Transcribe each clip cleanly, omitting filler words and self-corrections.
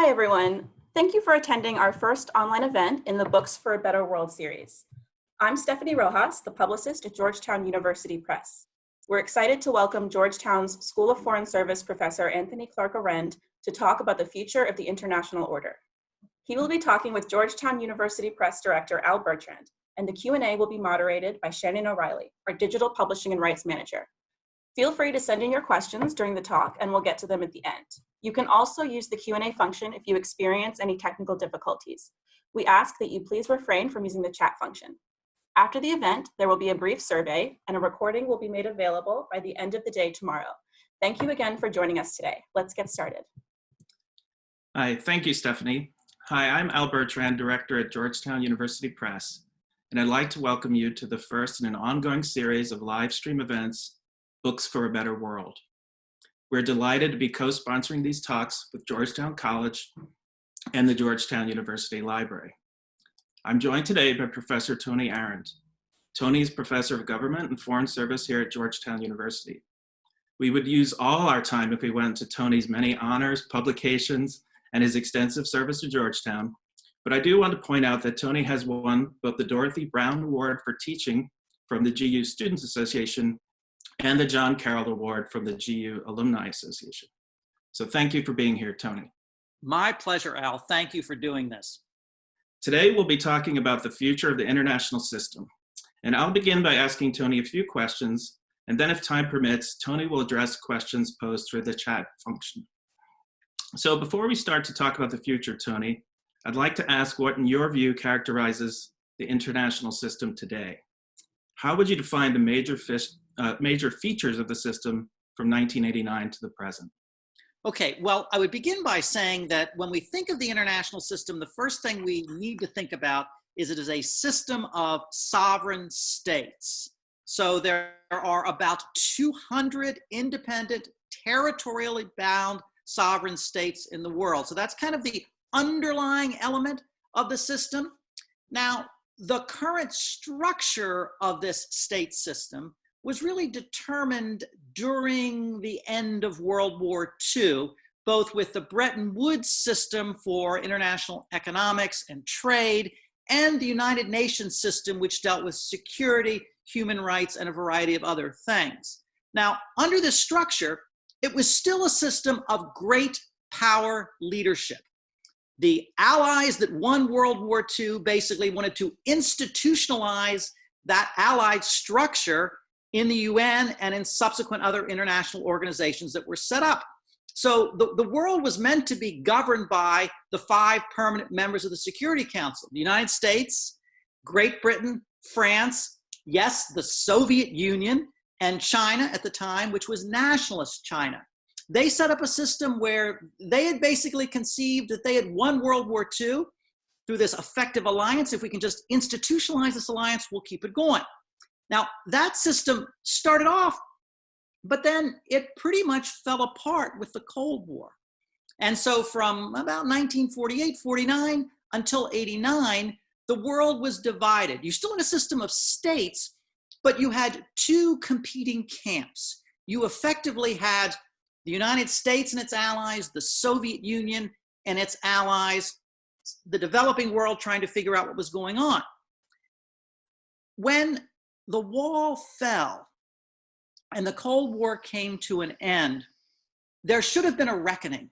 Hi, everyone. Thank you for attending our first online event in the Books for a Better World series. I'm Stephanie Rojas, the publicist at Georgetown University Press. We're excited to welcome Georgetown's School of Foreign Service professor Anthony Clark Arend to talk about the future of the international order. He will be talking with Georgetown University Press director Al Bertrand, and the Q&A will be moderated by Shannon O'Reilly, our digital publishing and rights manager. Feel free to send in your questions during the talk and we'll get to them at the end. You can also use the Q&A function if you experience any technical difficulties. We ask that you please refrain from using the chat function. After the event, there will be a brief survey and a recording will be made available by the end of the day tomorrow. Thank you again for joining us today. Let's get started. Hi, thank you, Stephanie. Hi, I'm Al Bertrand, director at Georgetown University Press, and I'd like to welcome you to the first in an ongoing series of live stream events, Books for a Better World. We're delighted to be co-sponsoring these talks with Georgetown College and the Georgetown University Library. I'm joined today by Professor Tony Arend. Tony is Professor of Government and Foreign Service here at Georgetown University. We would use all our time if we went to Tony's many honors, publications, and his extensive service to Georgetown, but I do want to point out that Tony has won both the Dorothy Brown Award for Teaching from the GU Students Association and the John Carroll Award from the GU Alumni Association. So thank you for being here, Tony. My pleasure, Al. Thank you for doing this. Today, we'll be talking about the future of the international system. And I'll begin by asking Tony a few questions, and then if time permits, Tony will address questions posed through the chat function. So before we start to talk about the future, Tony, I'd like to ask what in your view characterizes the international system today. How would you define the major features of the system from 1989 to the present? Okay, well, I would begin by saying that when we think of the international system, the first thing we need to think about is it is a system of sovereign states. So there are about 200 independent, territorially bound sovereign states in the world. So that's kind of the underlying element of the system. Now, the current structure of this state system was really determined during the end of World War II, both with the Bretton Woods system for international economics and trade, and the United Nations system, which dealt with security, human rights, and a variety of other things. Now, under this structure, it was still a system of great power leadership. The allies that won World War II basically wanted to institutionalize that allied structure in the UN and in subsequent other international organizations that were set up. So the world was meant to be governed by the 5 permanent members of the Security Council: the United States, Great Britain, France, yes, the Soviet Union, and China at the time, which was nationalist China. They set up a system where they had basically conceived that they had won World War II through this effective alliance. If we can just institutionalize this alliance, we'll keep it going. Now, that system started off, but then it pretty much fell apart with the Cold War. And so from about 1948, 49 until 89, the world was divided. You still had a system of states, but you had 2 competing camps. You effectively had the United States and its allies, the Soviet Union and its allies, the developing world trying to figure out what was going on. When the wall fell and the Cold War came to an end, there should have been a reckoning.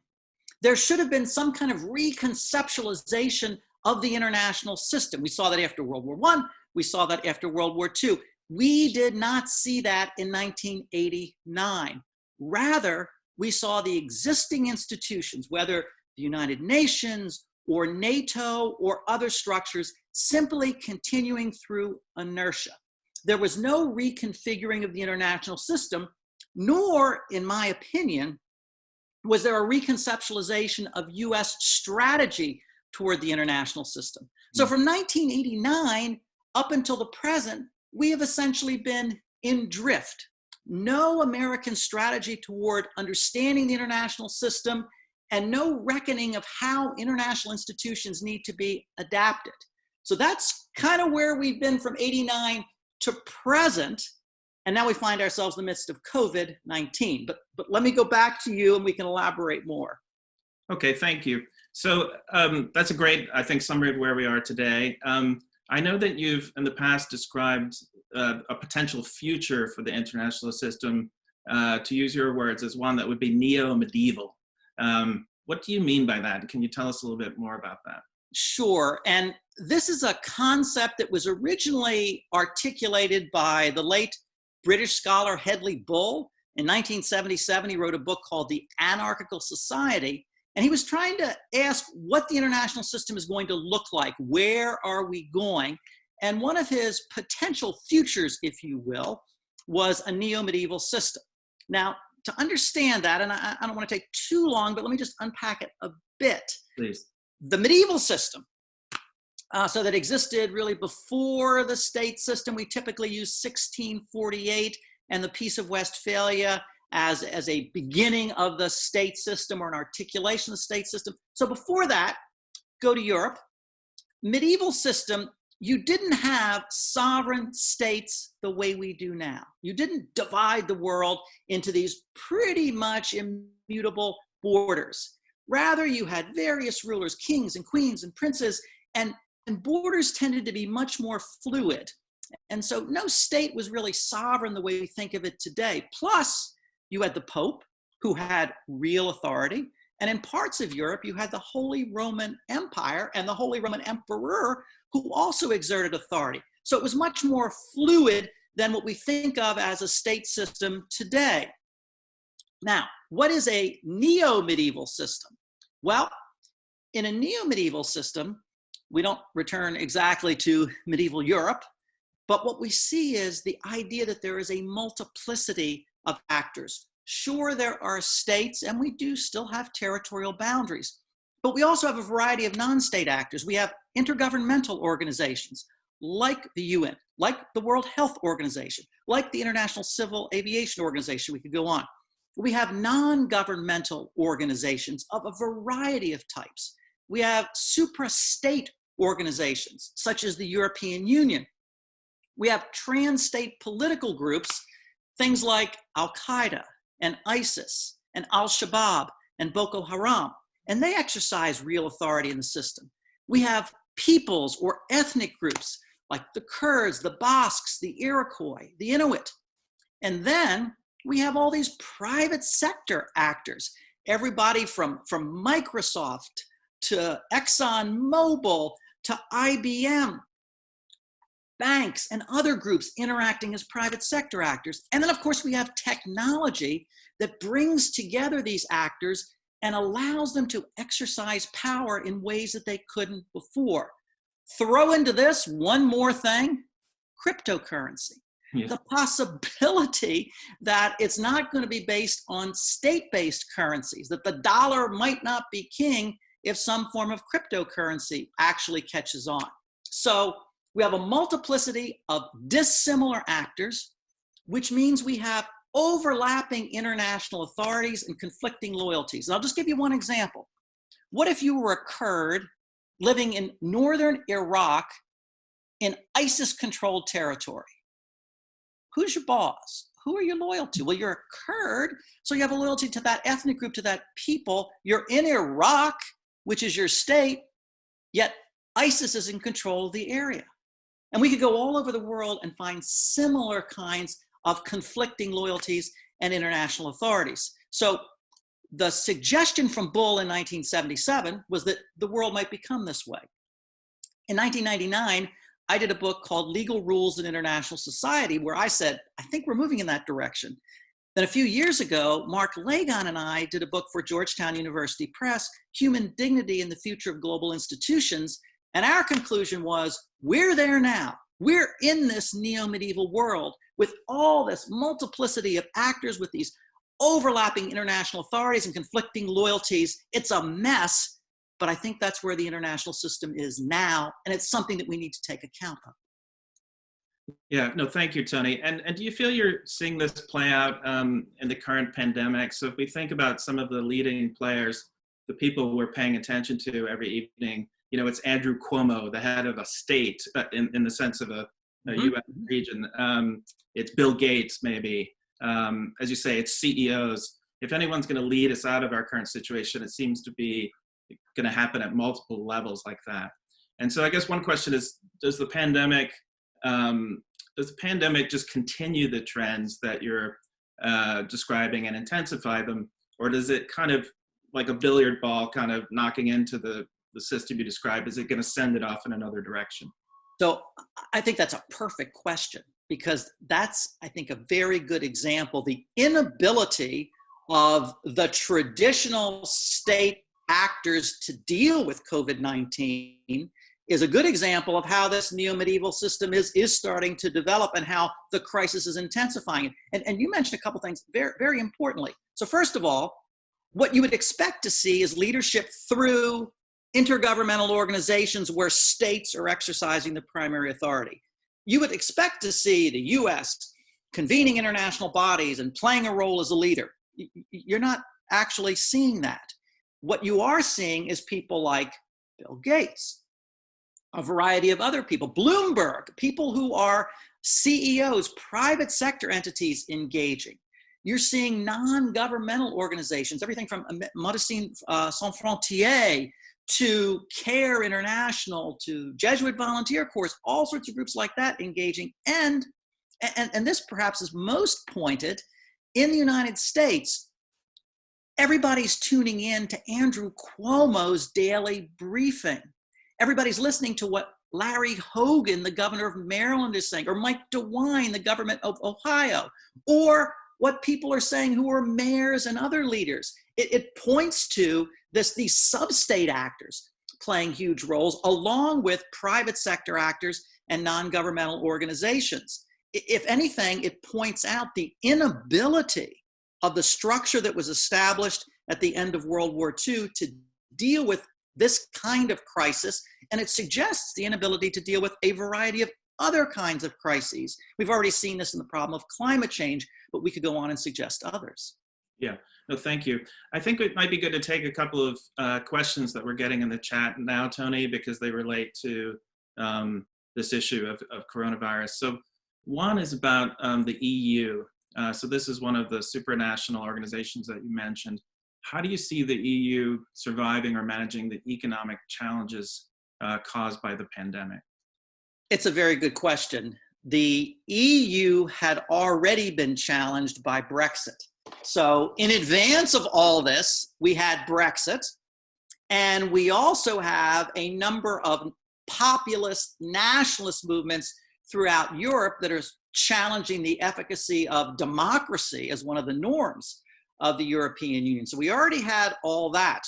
There should have been some kind of reconceptualization of the international system. We saw that after World War I. We saw that after World War II. We did not see that in 1989. Rather, we saw the existing institutions, whether the United Nations or NATO or other structures, simply continuing through inertia. There was no reconfiguring of the international system, nor, in my opinion, was there a reconceptualization of US strategy toward the international system. So from 1989 up until the present, we have essentially been in drift. No American strategy toward understanding the international system, and no reckoning of how international institutions need to be adapted. So that's kind of where we've been from 89 to present. And now we find ourselves in the midst of COVID-19. But let me go back to you and we can elaborate more. Okay, thank you. So that's a great, I think, summary of where we are today. I know that you've in the past described a potential future for the international system, to use your words, as one that would be neo-medieval. What do you mean by that? Can you tell us a little bit more about that? Sure. And this is a concept that was originally articulated by the late British scholar Hedley Bull. In 1977, he wrote a book called The Anarchical Society. And he was trying to ask what the international system is going to look like. Where are we going? And one of his potential futures, if you will, was a neo-medieval system. Now, to understand that, and I don't want to take too long, but let me just unpack it a bit. Please. The medieval system, so that existed really before the state system. We typically use 1648 and the Peace of Westphalia as a beginning of the state system or an articulation of the state system. So before that, go to Europe. Medieval system, you didn't have sovereign states the way we do now. You didn't divide the world into these pretty much immutable borders. Rather, you had various rulers, kings and queens and princes, and borders tended to be much more fluid. And so no state was really sovereign the way we think of it today. Plus, you had the Pope, who had real authority. And in parts of Europe, you had the Holy Roman Empire and the Holy Roman Emperor, who also exerted authority. So it was much more fluid than what we think of as a state system today. Now, what is a neo-medieval system? Well, in a neo-medieval system, we don't return exactly to medieval Europe, but what we see is the idea that there is a multiplicity of actors. Sure, there are states, and we do still have territorial boundaries, but we also have a variety of non-state actors. We have intergovernmental organizations like the UN, like the World Health Organization, like the International Civil Aviation Organization. We could go on. We have non-governmental organizations of a variety of types. We have supra-state organizations, such as the European Union. We have trans-state political groups, things like Al-Qaeda and ISIS and Al-Shabaab and Boko Haram, and they exercise real authority in the system. We have peoples or ethnic groups like the Kurds, the Basques, the Iroquois, the Inuit. And then we have all these private sector actors, everybody from Microsoft to ExxonMobil to IBM, banks and other groups interacting as private sector actors. And then, of course, we have technology that brings together these actors and allows them to exercise power in ways that they couldn't before. Throw into this one more thing, cryptocurrency. Yeah. The possibility that it's not going to be based on state-based currencies, that the dollar might not be king if some form of cryptocurrency actually catches on. So we have a multiplicity of dissimilar actors, which means we have overlapping international authorities and conflicting loyalties. And I'll just give you one example. What if you were a Kurd living in northern Iraq in ISIS-controlled territory? Who's your boss? Who are you loyal to? Well, you're a Kurd, so you have a loyalty to that ethnic group, to that people. You're in Iraq, which is your state, yet ISIS is in control of the area. And we could go all over the world and find similar kinds of conflicting loyalties and international authorities. So the suggestion from Bull in 1977 was that the world might become this way. In 1999, I did a book called Legal Rules in International Society, where I said, I think we're moving in that direction. Then a few years ago, Mark Lagon and I did a book for Georgetown University Press, Human Dignity in the Future of Global Institutions. And our conclusion was, we're there now. We're in this neo-medieval world with all this multiplicity of actors, with these overlapping international authorities and conflicting loyalties. It's a mess. But I think that's where the international system is now, and it's something that we need to take account of. Yeah, no, thank you, Tony. And do you feel you're seeing this play out in the current pandemic? So if we think about some of the leading players, the people we're paying attention to every evening, you know, it's Andrew Cuomo, the head of a state in the sense of a U.S. region. It's Bill Gates, maybe. As you say, it's CEOs if anyone's going to lead us out of our current situation, it seems to be going to happen at multiple levels like that. And so I guess one question is, does the pandemic just continue the trends that you're describing and intensify them, or does it kind of like a billiard ball kind of knocking into the system you described, is it going to send it off in another direction? So I think that's a perfect question, because that's, I think, a very good example. The inability of the traditional state actors to deal with COVID-19 is a good example of how this neo-medieval system is starting to develop and how the crisis is intensifying. And you mentioned a couple things very, very importantly. So first of all, what you would expect to see is leadership through intergovernmental organizations where states are exercising the primary authority. You would expect to see the US convening international bodies and playing a role as a leader. You're not actually seeing that. What you are seeing is people like Bill Gates, a variety of other people, Bloomberg, people who are CEOs, private sector entities engaging. You're seeing non-governmental organizations, everything from Médecins Sans Frontières to CARE International to Jesuit Volunteer Corps, all sorts of groups like that engaging. And this perhaps is most pointed in the United States. Everybody's tuning in to Andrew Cuomo's daily briefing. Everybody's listening to what Larry Hogan, the governor of Maryland, is saying, or Mike DeWine, the government of Ohio, or what people are saying who are mayors and other leaders. It points to these sub-state actors playing huge roles, along with private sector actors and non-governmental organizations. If anything, it points out the inability of the structure that was established at the end of World War II to deal with this kind of crisis, and it suggests the inability to deal with a variety of other kinds of crises. We've already seen this in the problem of climate change, but we could go on and suggest others. Yeah, no, thank you. I think it might be good to take a couple of questions that we're getting in the chat now, Tony, because they relate to this issue of coronavirus. So one is about the EU. So this is one of the supranational organizations that you mentioned. How do you see the EU surviving or managing the economic challenges caused by the pandemic? It's a very good question. The EU had already been challenged by Brexit. So in advance of all this, we had Brexit, and we also have a number of populist nationalist movements throughout Europe that are challenging the efficacy of democracy as one of the norms of the European Union. So we already had all that.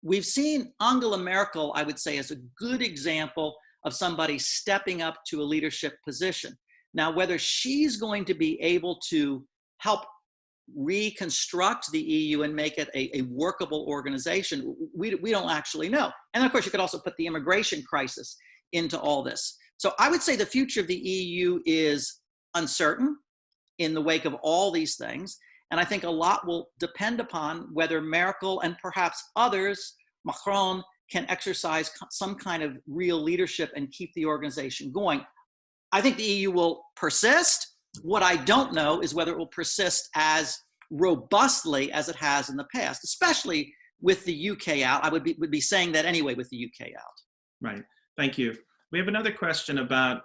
We've seen Angela Merkel, I would say, as a good example of somebody stepping up to a leadership position. Now, whether she's going to be able to help reconstruct the EU and make it a workable organization, we don't actually know. And of course, you could also put the immigration crisis into all this. So I would say the future of the EU is uncertain in the wake of all these things. And I think a lot will depend upon whether Merkel and perhaps others, Macron, can exercise some kind of real leadership and keep the organization going. I think the EU will persist. What I don't know is whether it will persist as robustly as it has in the past, especially with the UK out. I would be saying that anyway with the UK out. Right, thank you. We have another question about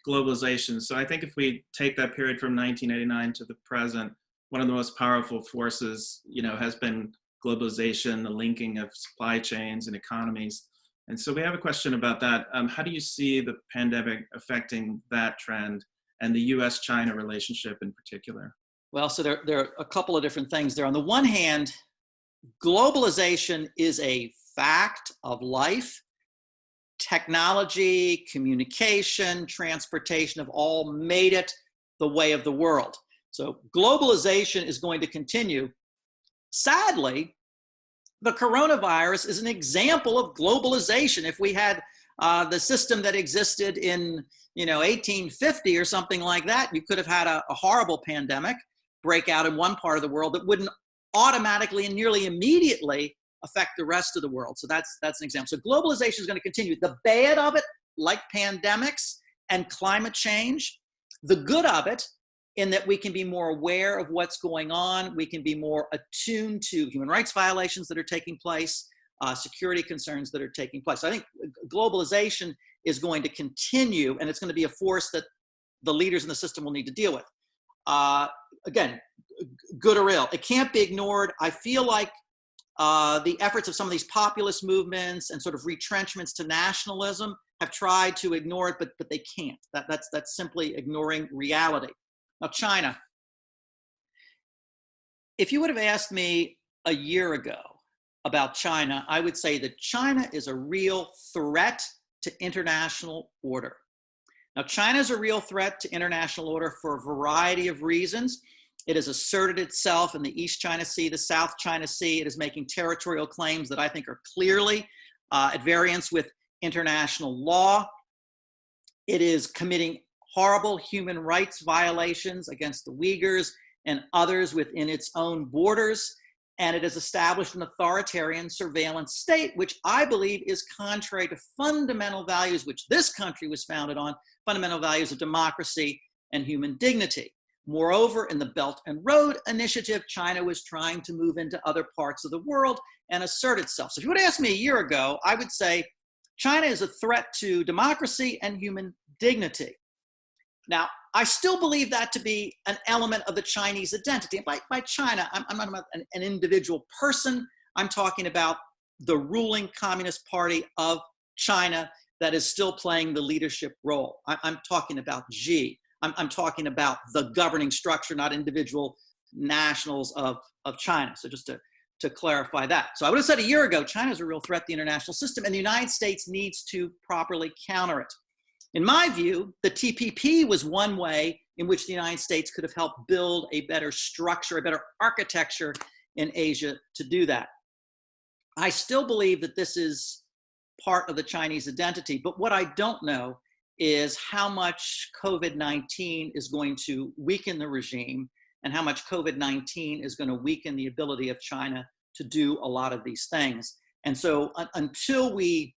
globalization. So I think if we take that period from 1989 to the present, one of the most powerful forces, has been globalization, the linking of supply chains and economies. And so we have a question about that. How do you see the pandemic affecting that trend and the US-China relationship in particular? Well, so there are a couple of different things there. On the one hand, globalization is a fact of life. Technology, communication, transportation have all made it the way of the world. So globalization is going to continue. Sadly, the coronavirus is an example of globalization. If we had the system that existed in 1850 or something like that, you could have had a horrible pandemic break out in one part of the world that wouldn't automatically and nearly immediately affect the rest of the world. So that's an example. So globalization is going to continue. The bad of it, like pandemics and climate change, the good of it in that we can be more aware of what's going on. We can be more attuned to human rights violations that are taking place, security concerns that are taking place. I think globalization is going to continue, and it's going to be a force that the leaders in the system will need to deal with. Again, good or ill, it can't be ignored. I feel like the efforts of some of these populist movements and sort of retrenchments to nationalism have tried to ignore it, but they can't. That's simply ignoring reality. Now, China. If you would have asked me a year ago about China, I would say that China is a real threat to international order. Now, China is a real threat to international order for a variety of reasons. It has asserted itself in the East China Sea, the South China Sea. It is making territorial claims that I think are clearly at variance with international law. It is committing horrible human rights violations against the Uyghurs and others within its own borders. And it has established an authoritarian surveillance state, which I believe is contrary to fundamental values which this country was founded on, fundamental values of democracy and human dignity. Moreover, in the Belt and Road Initiative, China was trying to move into other parts of the world and assert itself. So if you would ask me a year ago, I would say China is a threat to democracy and human dignity. Now, I still believe that to be an element of the Chinese identity. And by China, I'm not about an individual person. I'm talking about the ruling Communist Party of China that is still playing the leadership role. I'm talking about Xi. I'm talking about the governing structure, not individual nationals of China. So just to clarify that. So I would have said a year ago, China is a real threat to the international system, and the United States needs to properly counter it. In my view, the TPP was one way in which the United States could have helped build a better structure, a better architecture in Asia to do that. I still believe that this is part of the Chinese identity, but what I don't know is how much COVID-19 is going to weaken the regime and how much COVID-19 is going to weaken the ability of China to do a lot of these things. And so until we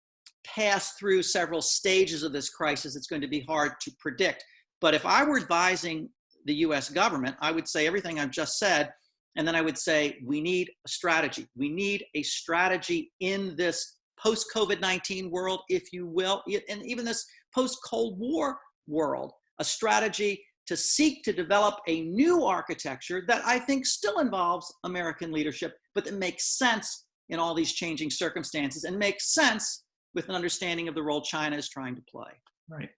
pass through several stages of this crisis, it's going to be hard to predict. But if I were advising the US government, I would say everything I've just said, and then I would say we need a strategy. We need a strategy in this post-COVID-19 world, if you will, and even this post-Cold War world, a strategy to seek to develop a new architecture that I think still involves American leadership, but that makes sense in all these changing circumstances and makes sense with an understanding of the role China is trying to play. Right.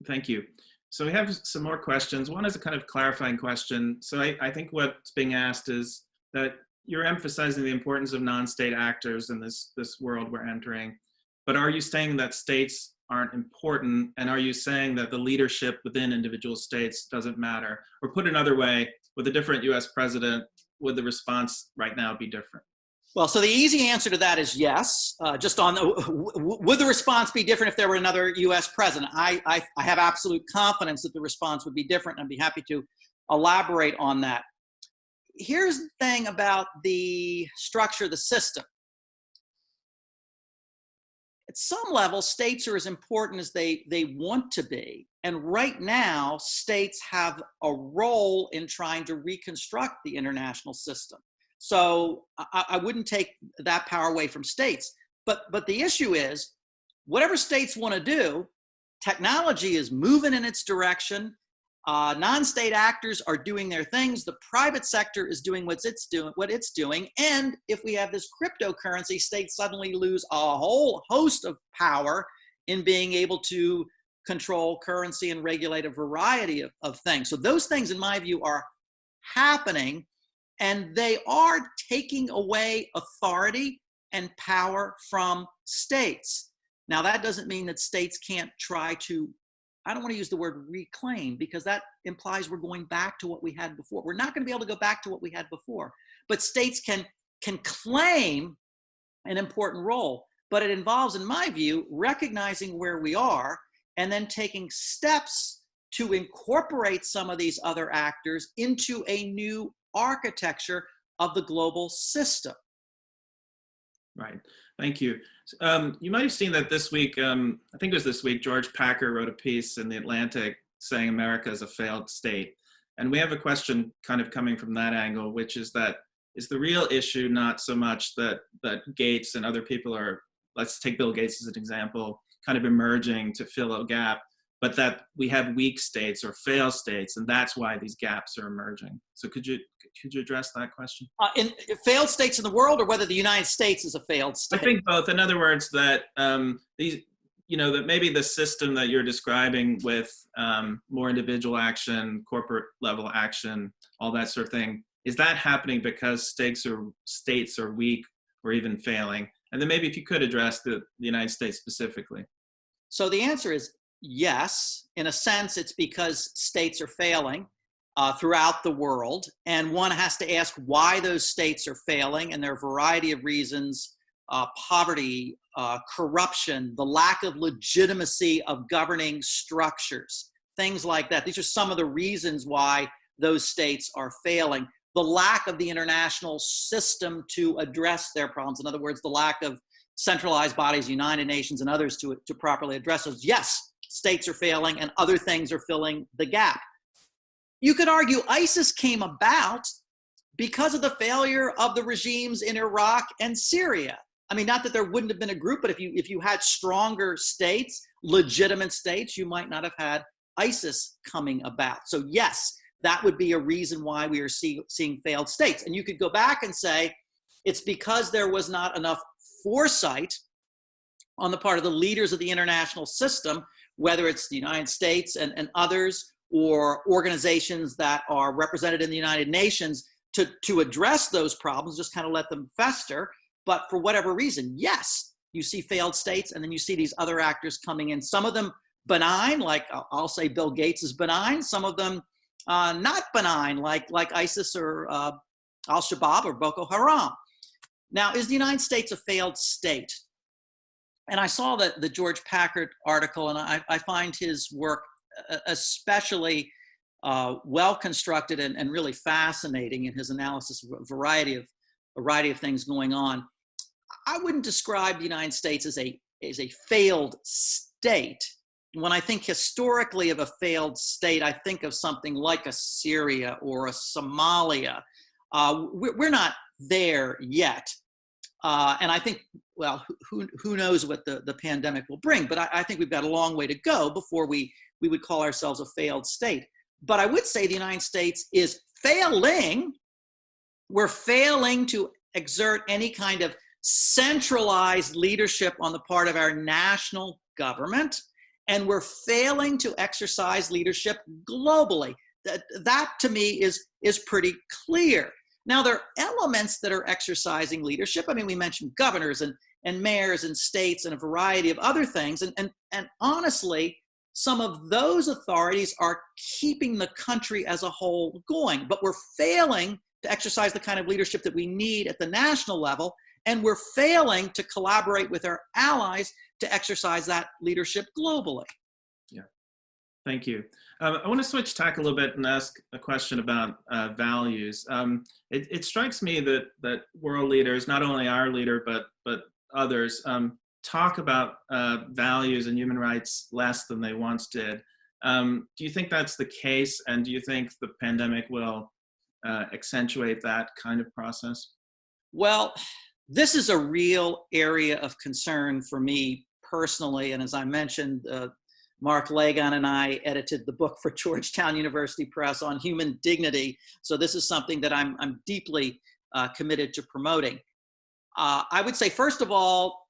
Thank you. So we have some more questions. One is a kind of clarifying question. So I think what's being asked is that you're emphasizing the importance of non-state actors in this world we're entering, but are you saying that states aren't important? And are you saying that the leadership within individual states doesn't matter? Or put another way, with a different US president, would the response right now be different? Well, so the easy answer to that is yes. Just on would the response be different if there were another US president? I have absolute confidence that the response would be different, and I'd be happy to elaborate on that. Here's the thing about the structure of the system. At some level, states are as important as they want to be. And right now, states have a role in trying to reconstruct the international system. So I wouldn't take that power away from states. But the issue is, whatever states want to do, technology is moving in its direction. Non-state actors are doing their things. The private sector is doing what it's doing. And if we have this cryptocurrency, states suddenly lose a whole host of power in being able to control currency and regulate a variety of things. So those things, in my view, are happening, and they are taking away authority and power from states. Now, that doesn't mean that states can't try to, I don't want to use the word reclaim, because that implies we're going back to what we had before. We're not going to be able to go back to what we had before. But states can claim an important role. But it involves, in my view, recognizing where we are and then taking steps to incorporate some of these other actors into a new architecture of the global system. Right. Thank you. You might have seen that this week, I think it was this week, George Packer wrote a piece in The Atlantic saying America is a failed state. And we have a question kind of coming from that angle, which is that is the real issue not so much that Gates and other people are, let's take Bill Gates as an example, kind of emerging to fill a gap, but that we have weak states or fail states, and that's why these gaps are emerging. So could you address that question? In failed states in the world, or whether the United States is a failed state? I think both. In other words, that that maybe the system that you're describing with more individual action, corporate level action, all that sort of thing, is that happening because states are weak or even failing? And then maybe if you could address the United States specifically. So the answer is yes. In a sense, it's because states are failing throughout the world. And one has to ask why those states are failing. And there are a variety of reasons: poverty, corruption, the lack of legitimacy of governing structures, things like that. These are some of the reasons why those states are failing. The lack of the international system to address their problems. In other words, the lack of centralized bodies, United Nations and others to properly address those. Yes, states are failing and other things are filling the gap. You could argue ISIS came about because of the failure of the regimes in Iraq and Syria. I mean, not that there wouldn't have been a group, but if you had stronger states, legitimate states, you might not have had ISIS coming about. So yes, that would be a reason why we are seeing failed states. And you could go back and say, it's because there was not enough foresight on the part of the leaders of the international system, whether it's the United States and others, or organizations that are represented in the United Nations, to address those problems, just kind of let them fester. But for whatever reason, yes, you see failed states, and then you see these other actors coming in, some of them benign, like I'll say Bill Gates is benign, some of them not benign, like ISIS or Al-Shabaab or Boko Haram. Now, is the United States a failed state? And I saw the George Packard article, and I find his work especially well-constructed and really fascinating in his analysis of a variety of things going on. I wouldn't describe the United States as a failed state. When I think historically of a failed state, I think of something like a Syria or a Somalia. We're not there yet. And I think, well, who knows what the pandemic will bring, but I think we've got a long way to go before we would call ourselves a failed state. But I would say the United States is failing. We're failing to exert any kind of centralized leadership on the part of our national government. And we're failing to exercise leadership globally. That to me is pretty clear. Now, there are elements that are exercising leadership. I mean, we mentioned governors and mayors and states and a variety of other things. And honestly, some of those authorities are keeping the country as a whole going. But we're failing to exercise the kind of leadership that we need at the national level. And we're failing to collaborate with our allies to exercise that leadership globally. Yeah, thank you. I want to switch tack a little bit and ask a question about values. It strikes me that world leaders, not only our leader, but others, talk about values and human rights less than they once did. Do you think that's the case? And do you think the pandemic will accentuate that kind of process? Well, this is a real area of concern for me personally. And as I mentioned, Mark Lagon and I edited the book for Georgetown University Press on human dignity. So this is something that I'm deeply committed to promoting. I would say, first of all,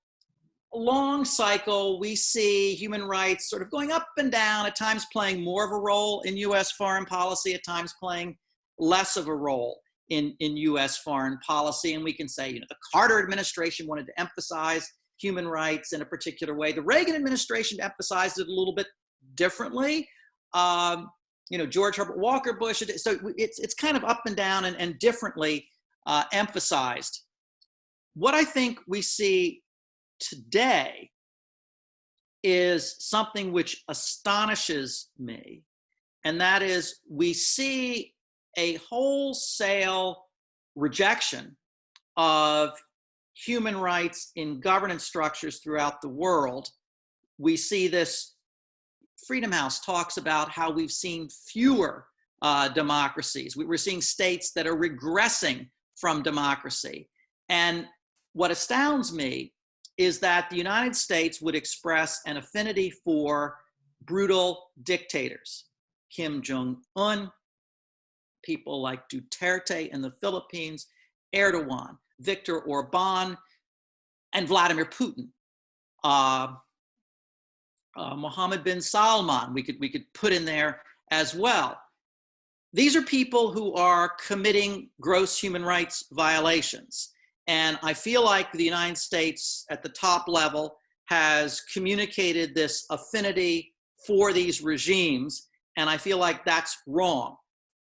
a long cycle, we see human rights sort of going up and down, at times playing more of a role in US foreign policy, at times playing less of a role in US foreign policy. And we can say, the Carter administration wanted to emphasize human rights in a particular way. The Reagan administration emphasized it a little bit differently. George Herbert Walker Bush. So it's kind of up and down and differently emphasized. What I think we see today is something which astonishes me, and that is we see a wholesale rejection of human rights in governance structures throughout the world. We see this. Freedom House talks about how we've seen fewer democracies. We're seeing states that are regressing from democracy. And what astounds me is that the United States would express an affinity for brutal dictators. Kim Jong-un, people like Duterte in the Philippines, Erdogan, Viktor Orban, and Vladimir Putin. Mohammed bin Salman, we could put in there as well. These are people who are committing gross human rights violations. And I feel like the United States at the top level has communicated this affinity for these regimes, and I feel like that's wrong.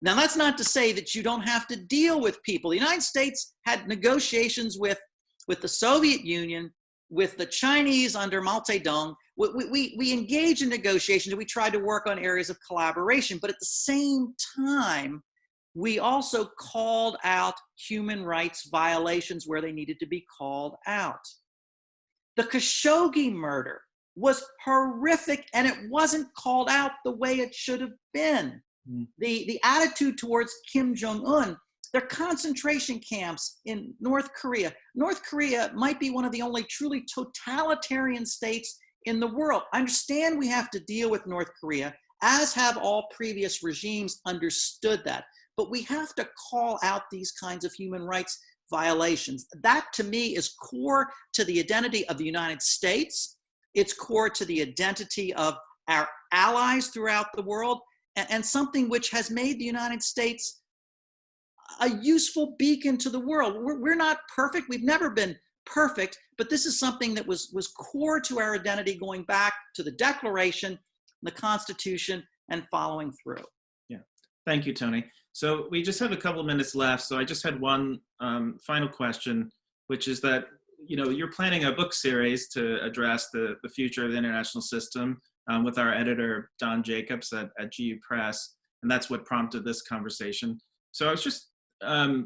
Now, that's not to say that you don't have to deal with people. The United States had negotiations with the Soviet Union, with the Chinese under Mao Zedong. We engaged in negotiations and we tried to work on areas of collaboration, but at the same time, we also called out human rights violations where they needed to be called out. The Khashoggi murder was horrific and it wasn't called out the way it should have been. The attitude towards Kim Jong-un, their concentration camps in North Korea. North Korea might be one of the only truly totalitarian states in the world. I understand we have to deal with North Korea, as have all previous regimes understood that. But we have to call out these kinds of human rights violations. That, to me, is core to the identity of the United States. It's core to the identity of our allies throughout the world, and something which has made the United States a useful beacon to the world. We're not perfect. We've never been perfect, but this is something that was core to our identity going back to the Declaration, the Constitution, and following through. Yeah, thank you, Tony. So we just have a couple of minutes left. So I just had one final question, which is that, you know, you're planning a book series to address the future of the international system with our editor, Don Jacobs at GU Press, and that's what prompted this conversation. So I was just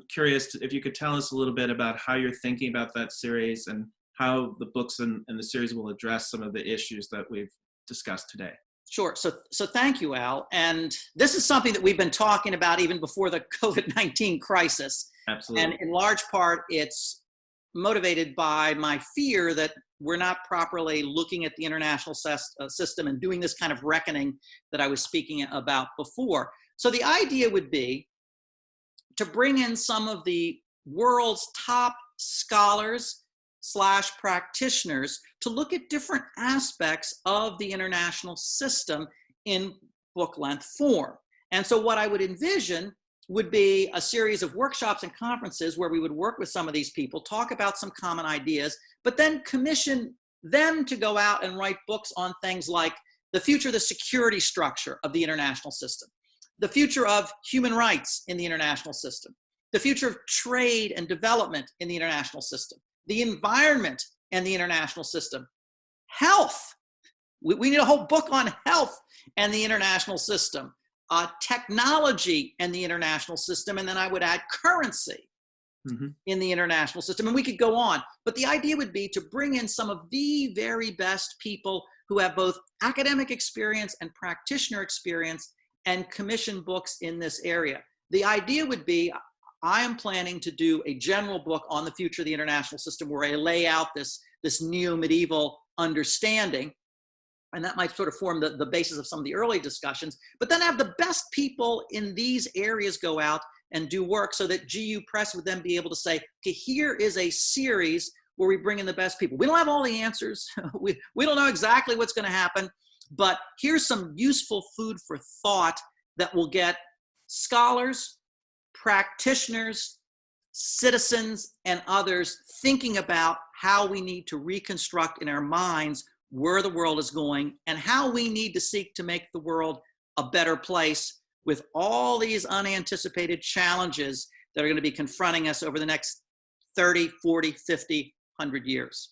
curious if you could tell us a little bit about how you're thinking about that series and how the books in the series will address some of the issues that we've discussed today. Sure. So thank you, Al. And this is something that we've been talking about even before the COVID-19 crisis. Absolutely. And in large part, it's motivated by my fear that we're not properly looking at the international system and doing this kind of reckoning that I was speaking about before. So the idea would be to bring in some of the world's top scholars / practitioners to look at different aspects of the international system in book length form. And so what I would envision would be a series of workshops and conferences where we would work with some of these people, talk about some common ideas, but then commission them to go out and write books on things like the future of the security structure of the international system, the future of human rights in the international system, the future of trade and development in the international system, the environment and the international system, health. We need a whole book on health and the international system, technology and the international system, and then I would add currency in the international system, and we could go on. But the idea would be to bring in some of the very best people who have both academic experience and practitioner experience and commission books in this area. The idea would be, I am planning to do a general book on the future of the international system where I lay out this neo-medieval understanding, and that might sort of form the basis of some of the early discussions, but then have the best people in these areas go out and do work so that GU Press would then be able to say, okay, here is a series where we bring in the best people. We don't have all the answers. we don't know exactly what's going to happen, but here's some useful food for thought that will get scholars, practitioners, citizens, and others thinking about how we need to reconstruct in our minds where the world is going and how we need to seek to make the world a better place with all these unanticipated challenges that are going to be confronting us over the next 30, 40, 50, 100 years.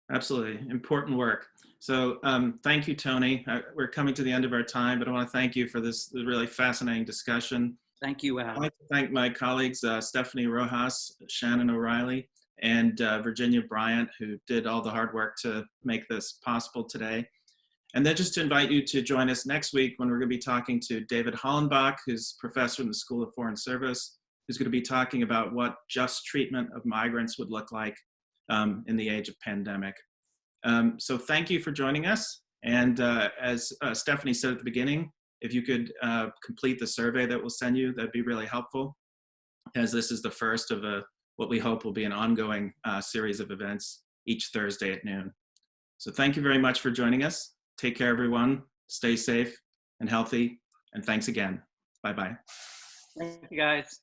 Absolutely. Important work. So thank you, Tony. We're coming to the end of our time, but I want to thank you for this really fascinating discussion. Thank you, Al. I'd like to thank my colleagues, Stephanie Rojas, Shannon O'Reilly, and Virginia Bryant, who did all the hard work to make this possible today. And then just to invite you to join us next week when we're going to be talking to David Hollenbach, who's professor in the School of Foreign Service, who's going to be talking about what just treatment of migrants would look like in the age of pandemic. So thank you for joining us. And as Stephanie said at the beginning, if you could complete the survey that we'll send you, that'd be really helpful, as this is the first of what we hope will be an ongoing series of events each Thursday at noon. So thank you very much for joining us. Take care, everyone. Stay safe and healthy. And thanks again. Bye-bye. Thank you, guys.